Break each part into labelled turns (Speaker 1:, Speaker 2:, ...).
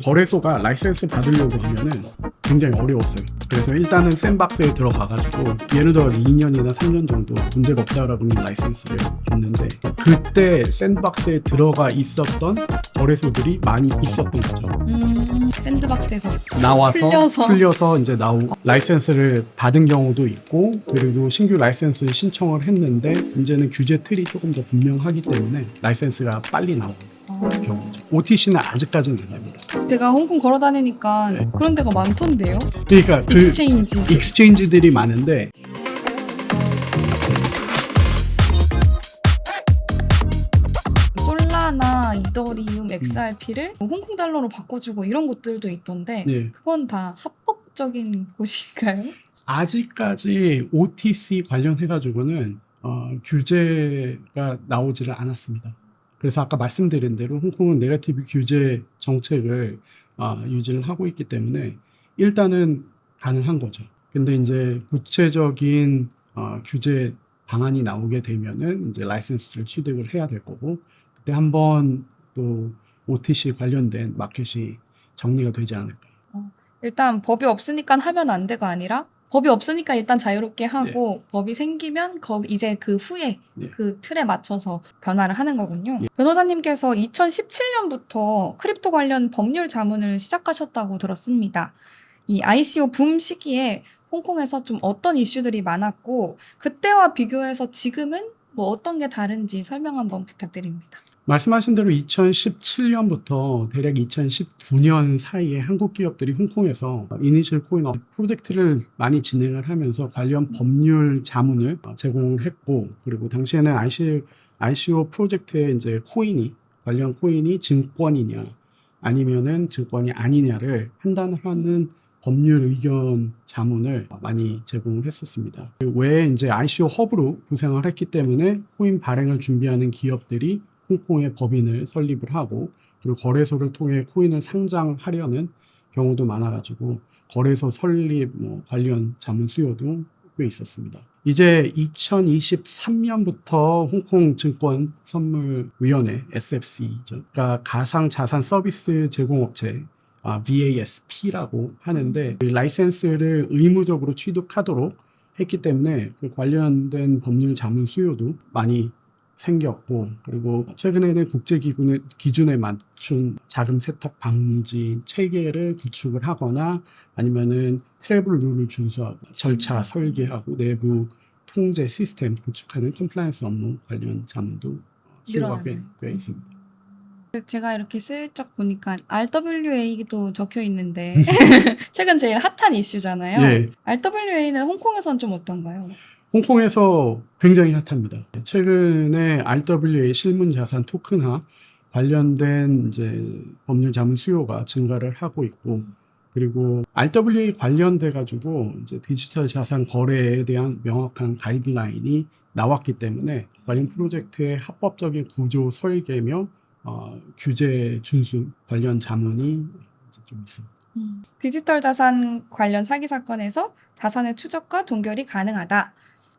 Speaker 1: 거래소가 라이센스 받으려고 하면은 굉장히 어려웠어요. 그래서 일단은 샌박스에 들어가가지고 예를 들어 2년이나 3년 정도 문제가 없다라고 하는 라이센스를 줬는데, 그때 샌박스에 들어가 있었던 거래소들이 많이 있었던 거죠.
Speaker 2: 샌드박스에서
Speaker 1: 나와서 풀려서 이제 라이센스를 받은 경우도 있고, 그리고 신규 라이센스 신청을 했는데 이제는 규제 틀이 조금 더 분명하기 때문에 라이센스가 빨리 나오는 경우죠. OTC는 아직까지는 안 됩니다.
Speaker 2: 제가 홍콩 걸어 다니니까
Speaker 1: 네.
Speaker 2: 그런 데가 많던데요?
Speaker 1: 그러니까 그
Speaker 2: 익스체인지.
Speaker 1: 익스체인지들이 많은데,
Speaker 2: 솔라나 이더리움, XRP를 홍콩 달러로 바꿔주고 이런 곳들도 있던데
Speaker 1: 예.
Speaker 2: 그건 다 합법적인 곳인가요?
Speaker 1: 아직까지 OTC 관련해가지고는 규제가 나오지를 않았습니다. 그래서 아까 말씀드린 대로 홍콩은 네거티브 규제 정책을 유지를 하고 있기 때문에 일단은 가능한 거죠. 근데 이제 구체적인 규제 방안이 나오게 되면은 이제 라이센스를 취득을 해야 될 거고, 그때 한번 또 OTC 관련된 마켓이 정리가 되지 않을까.
Speaker 2: 일단 법이 없으니까 하면 안 돼가 아니라 법이 없으니까 일단 자유롭게 하고 법이 생기면 이제 그 후에
Speaker 1: 네.
Speaker 2: 그 틀에 맞춰서 변화를 하는 거군요.
Speaker 1: 예.
Speaker 2: 변호사님께서 2017년부터 크립토 관련 법률 자문을 시작하셨다고 들었습니다. 이 ICO 붐 시기에 홍콩에서 좀 어떤 이슈들이 많았고 그때와 비교해서 지금은 뭐 어떤 게 다른지 설명 한번 부탁드립니다.
Speaker 1: 말씀하신 대로 2017년부터 대략 2019년 사이에 한국 기업들이 홍콩에서 이니셜 코인 프로젝트를 많이 진행을 하면서 관련 법률 자문을 제공을 했고, 그리고 당시에는 ICO 프로젝트에 이제 관련 코인이 증권이냐 아니면은 증권이 아니냐를 판단하는 법률 의견 자문을 많이 제공을 했었습니다. 그 외에 이제 ICO 허브로 부상을 했기 때문에 코인 발행을 준비하는 기업들이 홍콩의 법인을 설립을 하고, 그리고 거래소를 통해 코인을 상장하려는 경우도 많아가지고 거래소 설립 관련 자문 수요도 꽤 있었습니다. 이제 2023년부터 홍콩 증권 선물위원회 SFC죠. 그러니까 가상자산 서비스 제공업체 VASP라고 하는데, 그 라이센스를 의무적으로 취득하도록 했기 때문에 그 관련된 법률 자문 수요도 많이 생겼고, 그리고 최근에는 국제기준에 맞춘 자금 세탁 방지 체계를 구축을 하거나 아니면은 트래블 룰을 준수하고 절차 설계하고 내부 통제 시스템 구축하는 컴플라이언스 업무 관련 자문도 수요가 꽤 있습니다.
Speaker 2: 제가 이렇게 슬쩍 보니까 RWA도 적혀 있는데 최근 제일 핫한 이슈잖아요.
Speaker 1: 예.
Speaker 2: RWA는 홍콩에선 좀 어떤가요?
Speaker 1: 홍콩에서 굉장히 핫합니다. 최근에 RWA 실문자산 토큰화 관련된 이제 법률 자문 수요가 증가를 하고 있고, 그리고 RWA 관련돼 가지고 이제 디지털 자산 거래에 대한 명확한 가이드라인이 나왔기 때문에 관련 프로젝트의 합법적인 구조 설계며 규제 준수 관련 자문이 좀 있습니다.
Speaker 2: 디지털 자산 관련 사기 사건에서 자산의 추적과 동결이 가능하다.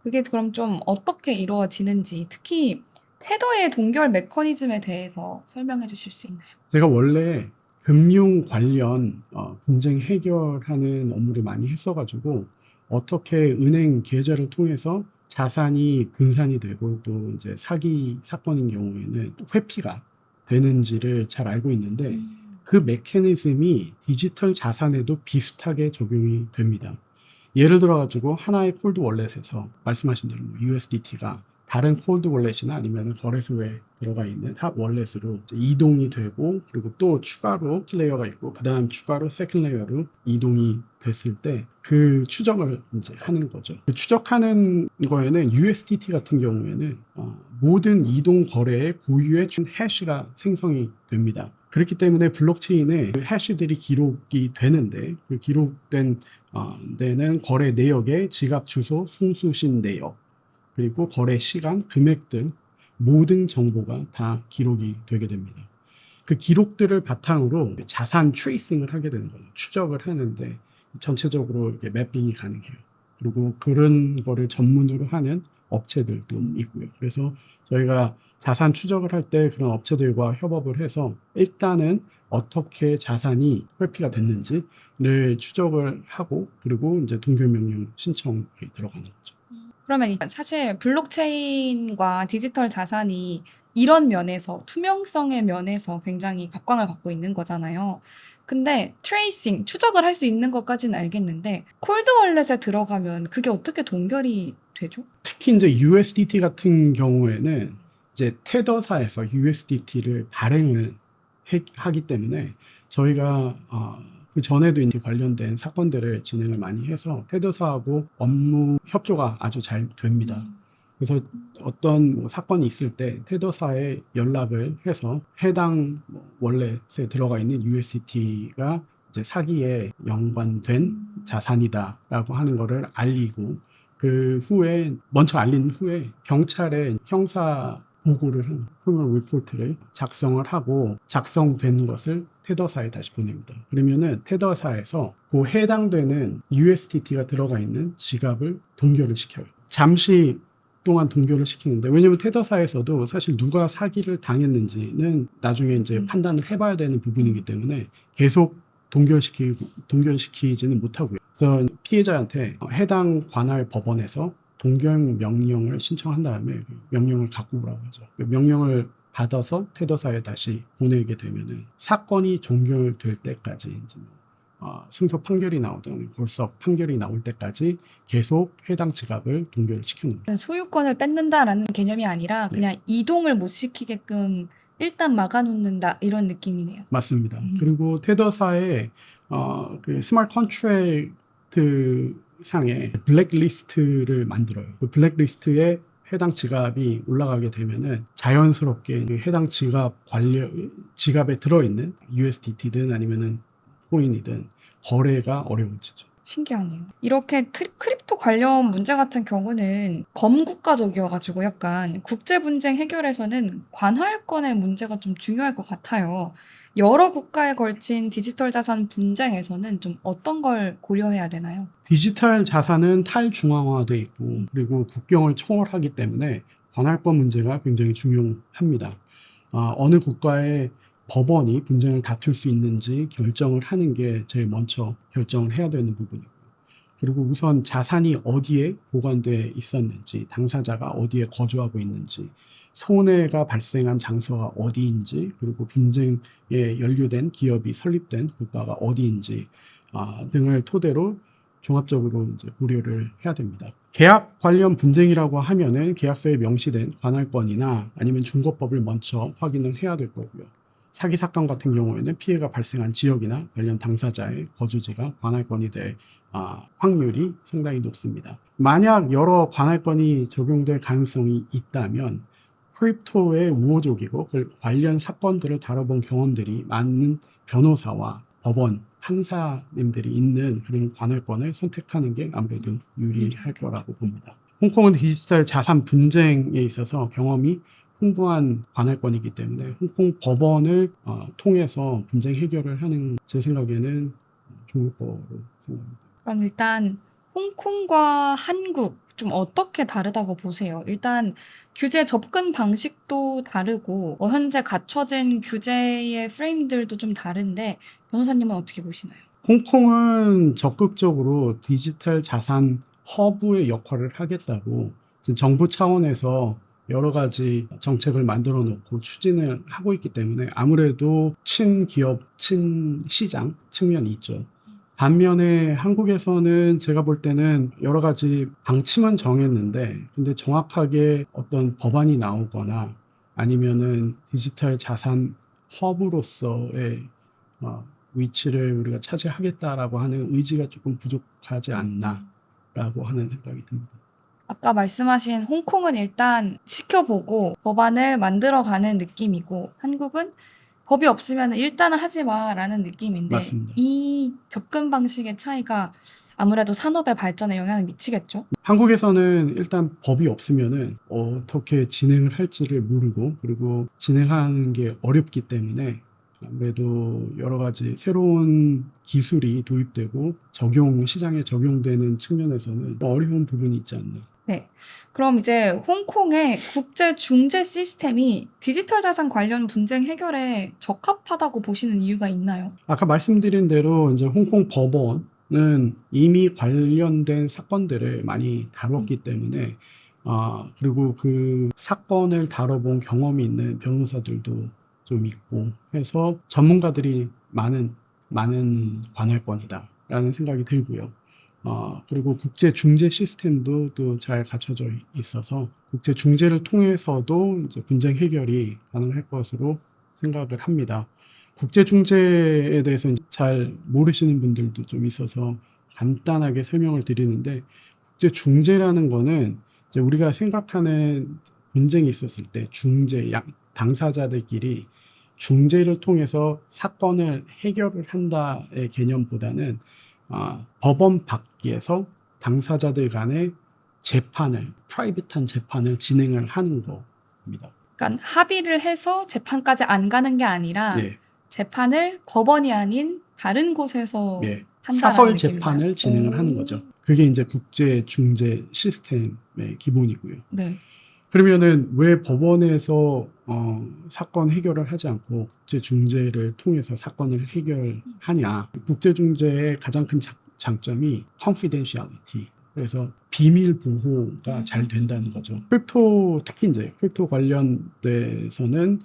Speaker 2: 그게 그럼 좀 어떻게 이루어지는지, 특히 태도의 동결 메커니즘에 대해서 설명해 주실 수 있나요?
Speaker 1: 제가 원래 금융 관련 분쟁 해결하는 업무를 많이 했어가지고 어떻게 은행 계좌를 통해서 자산이 분산이 되고 또 이제 사기 사건인 경우에는 회피가 되는지를 잘 알고 있는데, 그 메커니즘이 디지털 자산에도 비슷하게 적용이 됩니다. 예를 들어가지고 하나의 콜드 월렛에서 말씀하신 대로 USDT가 다른 콜드 월렛이나 아니면 거래소에 들어가 있는 탑 월렛으로 이동이 되고, 그리고 또 추가로 레이어가 있고 그 다음 추가로 세컨 레이어로 이동이 됐을 때 그 추적을 이제 하는 거죠. 그 추적하는 거에는 USDT 같은 경우에는 모든 이동 거래의 고유의 해시가 생성이 됩니다. 그렇기 때문에 블록체인에 그 해시들이 기록이 되는데, 그 기록된 데는 거래 내역의 지갑 주소, 송수신 내역, 그리고 거래 시간, 금액 등 모든 정보가 다 기록이 되게 됩니다. 그 기록들을 바탕으로 자산 트레이싱을 하게 되는 거죠. 추적을 하는데 전체적으로 이렇게 매핑이 가능해요. 그리고 그런 거를 전문으로 하는 업체들도 있고요. 그래서 저희가 자산 추적을 할 때 그런 업체들과 협업을 해서 일단은 어떻게 자산이 회피가 됐는지를 추적을 하고 그리고 이제 동결명령 신청에 들어가는 거죠.
Speaker 2: 그러면 사실 블록체인과 디지털 자산이 이런 면에서 투명성의 면에서 굉장히 각광을 받고 있는 거잖아요. 근데 트레이싱, 추적을 할 수 있는 것까지는 알겠는데 콜드 월렛에 들어가면 그게 어떻게 동결이 되죠?
Speaker 1: 특히 이제 USDT 같은 경우에는 이제 테더사에서 USDT를 발행을 하기 때문에 저희가 그 전에도 이제 관련된 사건들을 진행을 많이 해서 테더사하고 업무 협조가 아주 잘 됩니다. 그래서 어떤 뭐 사건이 있을 때 테더사에 연락을 해서 해당 월렛에 들어가 있는 USDT가 이제 사기에 연관된 자산이다라고 하는 거를 알리고 그 후에 먼저 알린 후에 경찰에 형사 보고를 한 criminal report를 작성을 하고 작성된 것을 테더사에 다시 보냅니다. 그러면은 테더사에서 그 해당되는 USDT가 들어가 있는 지갑을 동결을 시켜요. 잠시 동안 동결을 시키는데 왜냐면 테더사에서도 사실 누가 사기를 당했는지는 나중에 이제 판단을 해봐야 되는 부분이기 때문에 계속 동결시키지는 못하고요. 그래서 피해자한테 해당 관할 법원에서 동결 명령을 신청한 다음에 그 명령을 갖고 오라고 하죠. 그 명령을 받아서 테더사에 다시 보내게 되면은 사건이 종결될 때까지 이제 승소 판결이 나오든 골석 판결이 나올 때까지 계속 해당 지갑을 동결을 시켜놓습니다.
Speaker 2: 소유권을 뺏는다라는 개념이 아니라 그냥 이동을 못 시키게끔 일단 막아놓는다 이런 느낌이네요.
Speaker 1: 맞습니다. 그리고 테더사의 그 스마트 컨트랙트 상에 블랙리스트를 만들어요. 그 블랙리스트에 해당 지갑이 올라가게 되면은 자연스럽게 그 해당 지갑에 들어있는 USDT든 아니면은 코인이든 거래가 어려워지죠.
Speaker 2: 신기하네요. 이렇게 크립토 관련 문제 같은 경우는 검국가적이어가지고 약간 국제 분쟁 해결에서는 관할권의 문제가 좀 중요할 것 같아요. 여러 국가에 걸친 디지털 자산 분쟁에서는 좀 어떤 걸 고려해야 되나요?
Speaker 1: 디지털 자산은 탈중앙화돼 있고 그리고 국경을 초월하기 때문에 관할권 문제가 굉장히 중요합니다. 어느 국가의 법원이 분쟁을 다툴 수 있는지 결정을 하는 게 제일 먼저 결정을 해야 되는 부분이고요. 그리고 우선 자산이 어디에 보관돼 있었는지, 당사자가 어디에 거주하고 있는지, 손해가 발생한 장소가 어디인지, 그리고 분쟁에 연루된 기업이 설립된 국가가 어디인지 등을 토대로 종합적으로 이제 고려를 해야 됩니다. 계약 관련 분쟁이라고 하면은 계약서에 명시된 관할권이나 아니면 중거법을 먼저 확인을 해야 될 거고요. 사기 사건 같은 경우에는 피해가 발생한 지역이나 관련 당사자의 거주지가 관할권이 될 확률이 상당히 높습니다. 만약 여러 관할권이 적용될 가능성이 있다면 크립토의 우호적이고 그 관련 사건들을 다뤄본 경험들이 많은 변호사와 법원, 판사님들이 있는 그런 관할권을 선택하는 게 아무래도 유리할 거라고 봅니다. 홍콩은 디지털 자산 분쟁에 있어서 경험이 풍부한 관할권이기 때문에 홍콩 법원을 통해서 분쟁 해결을 하는 제 생각에는 좋을 거로 생각합니다.
Speaker 2: 그럼 일단 홍콩과 한국 좀 어떻게 다르다고 보세요? 일단 규제 접근 방식도 다르고 현재 갖춰진 규제의 프레임들도 좀 다른데 변호사님은 어떻게 보시나요?
Speaker 1: 홍콩은 적극적으로 디지털 자산 허브의 역할을 하겠다고 지금 정부 차원에서 여러 가지 정책을 만들어 놓고 추진을 하고 있기 때문에 아무래도 친기업, 친시장 측면이 있죠. 반면에 한국에서는 제가 볼 때는 여러 가지 방침은 정했는데 근데 정확하게 어떤 법안이 나오거나 아니면은 디지털 자산 허브로서의 위치를 우리가 차지하겠다라고 하는 의지가 조금 부족하지 않나라고 하는 생각이 듭니다.
Speaker 2: 아까 말씀하신 홍콩은 일단 시켜보고 법안을 만들어가는 느낌이고 한국은 법이 없으면 일단은 하지 마라는 느낌인데
Speaker 1: 맞습니다.
Speaker 2: 이 접근 방식의 차이가 아무래도 산업의 발전에 영향을 미치겠죠?
Speaker 1: 한국에서는 일단 법이 없으면은 어떻게 진행을 할지를 모르고 그리고 진행하는 게 어렵기 때문에 아무래도 여러 가지 새로운 기술이 도입되고 시장에 적용되는 측면에서는 어려운 부분이 있지 않나.
Speaker 2: 네. 그럼 이제 홍콩의 국제 중재 시스템이 디지털 자산 관련 분쟁 해결에 적합하다고 보시는 이유가 있나요?
Speaker 1: 아까 말씀드린 대로 이제 홍콩 법원은 이미 관련된 사건들을 많이 다뤘기 때문에 그리고 그 사건을 다뤄본 경험이 있는 변호사들도 좀 있고 해서 전문가들이 많은 관할권이다라는 생각이 들고요. 그리고 국제 중재 시스템도 또 잘 갖춰져 있어서 국제 중재를 통해서도 이제 분쟁 해결이 가능할 것으로 생각을 합니다. 국제 중재에 대해서 잘 모르시는 분들도 좀 있어서 간단하게 설명을 드리는데, 국제 중재라는 거는 이제 우리가 생각하는 분쟁이 있었을 때 당사자들끼리 중재를 통해서 사건을 해결을 한다의 개념보다는 법원 밖에서 당사자들 간의 프라이빗한 재판을 진행을 하는 겁니다.
Speaker 2: 그러니까 합의를 해서 재판까지 안 가는 게 아니라
Speaker 1: 예,
Speaker 2: 재판을 법원이 아닌 다른 곳에서
Speaker 1: 예.
Speaker 2: 한다라는
Speaker 1: 사설
Speaker 2: 느낌인가요?
Speaker 1: 재판을 진행을 하는 거죠. 그게 이제 국제 중재 시스템의 기본이고요.
Speaker 2: 네.
Speaker 1: 그러면은 왜 법원에서 사건 해결을 하지 않고 국제 중재를 통해서 사건을 해결하냐? 국제 중재의 가장 큰 장점이 confidentiality. 그래서 비밀 보호가 잘 된다는 거죠. 특히 이제 크립토 관련돼서는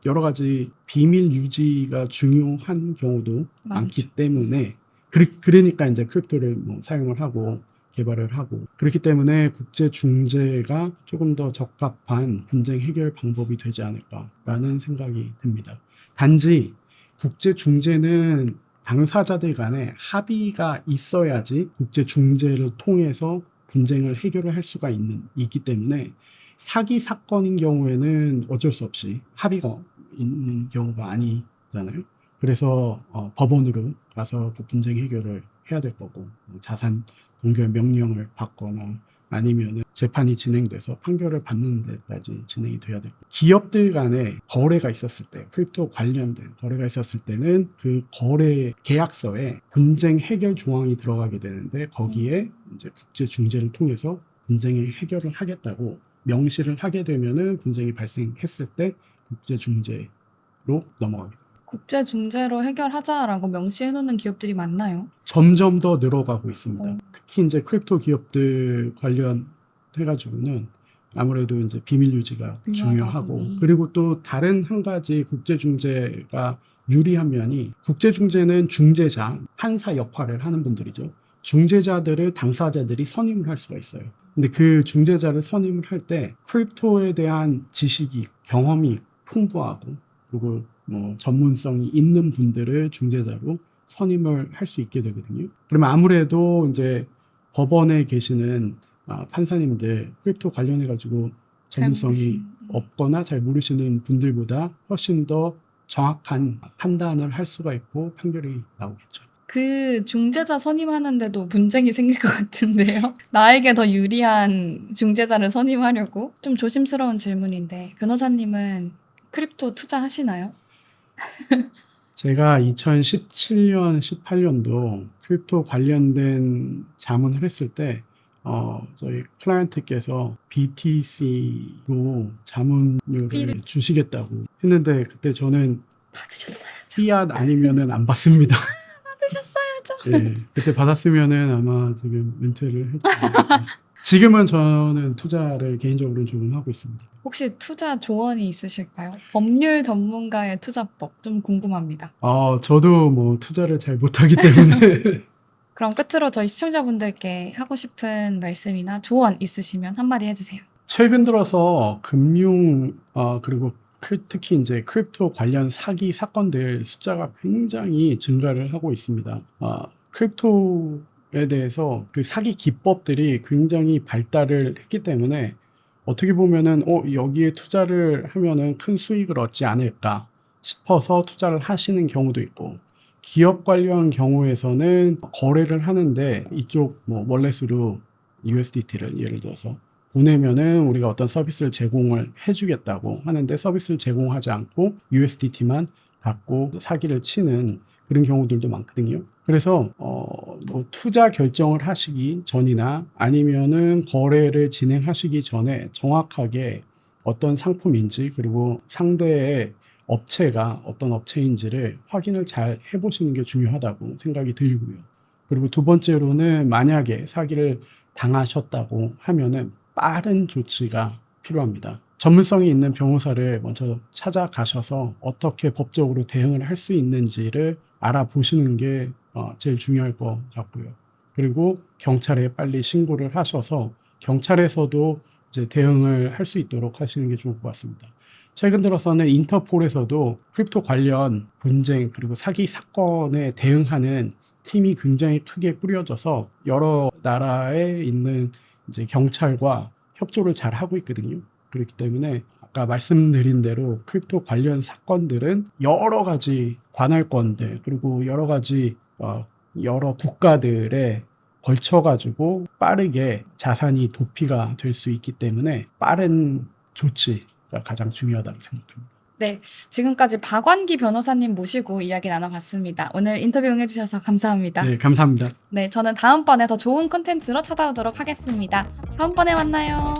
Speaker 1: 여러 가지 비밀 유지가 중요한 경우도 많기 때문에 그러니까 이제 크립토를 사용을 하고 개발을 하고, 그렇기 때문에 국제 중재가 조금 더 적합한 분쟁 해결 방법이 되지 않을까라는 생각이 듭니다. 단지 국제 중재는 당사자들 간에 합의가 있어야지 국제 중재를 통해서 분쟁을 해결을 할 수가 있기 때문에, 사기 사건인 경우에는 어쩔 수 없이 합의가 있는 경우가 아니잖아요. 그래서 법원으로 가서 그 분쟁 해결을 해야 될 거고, 자산 동결 명령을 받거나 아니면 재판이 진행돼서 판결을 받는 데까지 진행이 돼야 되고, 기업들 간에 거래가 있었을 때, 크립토 관련된 거래가 있었을 때는 그 거래 계약서에 분쟁 해결 조항이 들어가게 되는데, 거기에 이제 국제 중재를 통해서 분쟁의 해결을 하겠다고 명시를 하게 되면은 분쟁이 발생했을 때 국제 중재로 넘어가게 됩니다.
Speaker 2: 국제 중재로 해결하자라고 명시해 놓는 기업들이 많나요?
Speaker 1: 점점 더 늘어가고 있습니다. 특히 이제 크립토 기업들 관련해가지고는 아무래도 이제 비밀 유지가 중요하고,
Speaker 2: 보니.
Speaker 1: 그리고 또 다른 한 가지 국제 중재가 유리한 면이, 국제 중재는 중재자, 판사 역할을 하는 분들이죠. 중재자들을 당사자들이 선임을 할 수가 있어요. 근데 그 중재자를 선임을 할 때 크립토에 대한 지식이, 경험이 풍부하고, 그리고 전문성이 있는 분들을 중재자로 선임을 할 수 있게 되거든요. 그러면 아무래도 이제 법원에 계시는 판사님들, 크립토 관련해가지고 전문성이 없거나 잘 모르시는 분들보다 훨씬 더 정확한 판단을 할 수가 있고 판결이 나오겠죠.
Speaker 2: 그 중재자 선임하는데도 분쟁이 생길 것 같은데요. 나에게 더 유리한 중재자를 선임하려고. 좀 조심스러운 질문인데, 변호사님은 크립토 투자하시나요?
Speaker 1: 제가 2017년, 18년도 크립토 관련된 자문을 했을 때 저희 클라이언트께서 BTC로 자문료를
Speaker 2: 피를
Speaker 1: 주시겠다고 했는데, 그때 저는
Speaker 2: 받으셨어야죠.
Speaker 1: 피앗 아니면은 안 받습니다.
Speaker 2: 받으셨어야죠.
Speaker 1: 예, 그때 받았으면은 아마 지금 은퇴를 했죠. 지금은 저는 투자를 개인적으로 조금 하고 있습니다.
Speaker 2: 혹시 투자 조언이 있으실까요? 법률 전문가의 투자법 좀 궁금합니다.
Speaker 1: 저도 투자를 잘 못하기 때문에
Speaker 2: 그럼 끝으로 저희 시청자분들께 하고 싶은 말씀이나 조언 있으시면 한마디 해주세요.
Speaker 1: 최근 들어서 금융 그리고 특히 이제 크립토 관련 사기 사건들 숫자가 굉장히 증가를 하고 있습니다. 크립토에 대해서 그 사기 기법들이 굉장히 발달을 했기 때문에, 어떻게 보면은 여기에 투자를 하면은 큰 수익을 얻지 않을까 싶어서 투자를 하시는 경우도 있고, 기업 관련 경우에서는 거래를 하는데 이쪽 월렛으로 USDT를 예를 들어서 보내면은 우리가 어떤 서비스를 제공을 해주겠다고 하는데, 서비스를 제공하지 않고 USDT만 갖고 사기를 치는 그런 경우들도 많거든요. 그래서 뭐 투자 결정을 하시기 전이나 아니면은 거래를 진행하시기 전에 정확하게 어떤 상품인지 그리고 상대의 업체가 어떤 업체인지를 확인을 잘 해보시는 게 중요하다고 생각이 들고요. 그리고 두 번째로는 만약에 사기를 당하셨다고 하면은 빠른 조치가 필요합니다. 전문성이 있는 변호사를 먼저 찾아가셔서 어떻게 법적으로 대응을 할 수 있는지를 알아보시는 게 제일 중요할 것 같고요. 그리고 경찰에 빨리 신고를 하셔서 경찰에서도 이제 대응을 할 수 있도록 하시는 게 좋을 것 같습니다. 최근 들어서는 인터폴에서도 크립토 관련 분쟁 그리고 사기 사건에 대응하는 팀이 굉장히 크게 꾸려져서 여러 나라에 있는 이제 경찰과 협조를 잘 하고 있거든요. 그렇기 때문에 아까 말씀드린 대로 크립토 관련 사건들은 여러 가지 관할권들 그리고 여러 가지 여러 국가들에 걸쳐가지고 빠르게 자산이 도피가 될 수 있기 때문에 빠른 조치가 가장 중요하다고 생각합니다.
Speaker 2: 네, 지금까지 박완기 변호사님 모시고 이야기 나눠봤습니다. 오늘 인터뷰 응해주셔서 감사합니다.
Speaker 1: 네, 감사합니다.
Speaker 2: 네, 저는 다음번에 더 좋은 콘텐츠로 찾아오도록 하겠습니다. 다음번에 만나요.